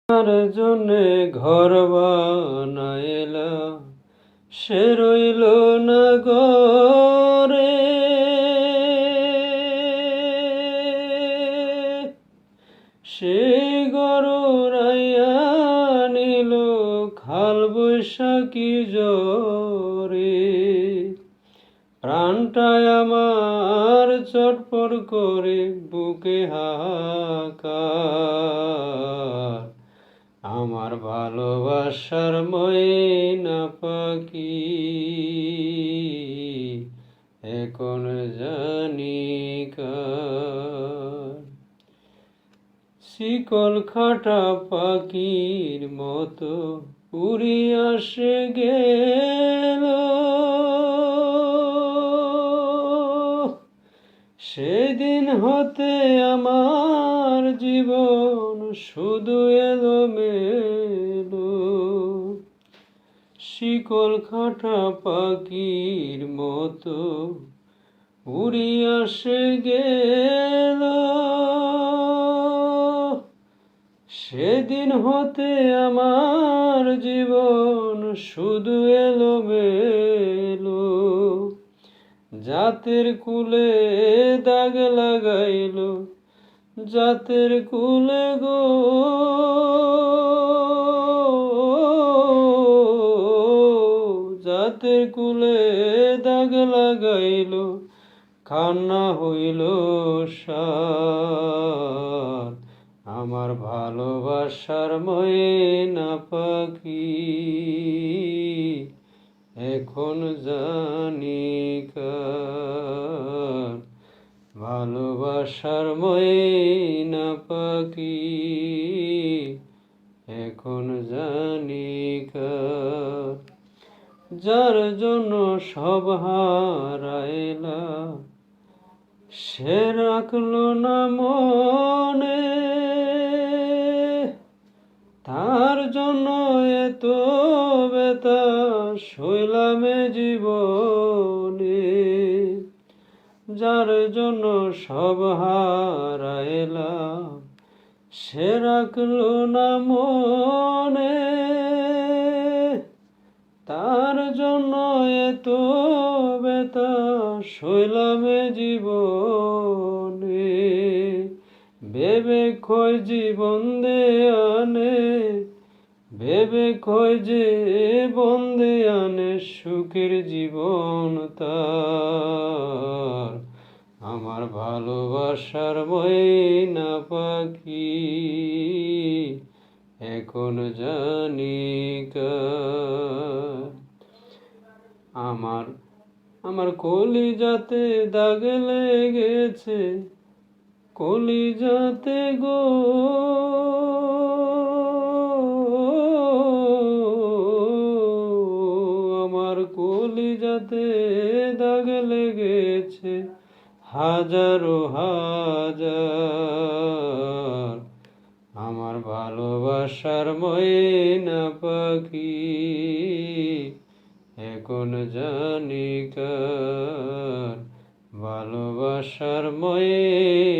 তার জন্যে ঘর বানাইলা সে রইল না ঘরে, সে গরুরাইয়া নিল খাল বৈশাখী জ্বরে। প্রাণটায় আমার চটপট করে বুকে হাহাকার, আমার ভালোবাসার ময়না পাখি এখন জানি কার। শিকল খাটা পাখির মতো উড়িয়া সে গেল, সেদিন হতে আমার জীবন শুধু এলোমেলো। শিকল খাটা পাখির মতো উড়িয়া সে গেল, সেদিন হতে আমার জীবন শুধু এলোমেলো। জাতের কুলে দাগ লাগাইল, জাতের কুলে গো, জাতের কুলে দাগ লাগাইল, কান্না হইল সার, আমার ভালোবাসার ময়না পাখি এখন জানি কার। ভালোবাসার ময়না পাখি এখন জানি কার। যার জন্য সব হারাইলা সে রাখলো না মনে, তার জন্য এত ব্যথা সইলাম জীবনে। যার জন্য সব হারাইলাম সে রাখলো না মনে, তার জন্য এত ব্যথা সইলাম জীবনে। ভেবে কয় জীবন দেয়ানে, ভেবে কয় জীবন দেয়ানে সুখের জীবন তার, আমার ভালোবাসার ময়না পাখি এখন জানি কার। আমার কলিজাতে দাগ লেগেছে, কলিজাতে গো, আমার কলিজাতে দাগ লেগেছে হাজারো হাজার, আমার ভালোবাসার ময়না পাখি এখন জানি কার। ভালোবাসার ময়না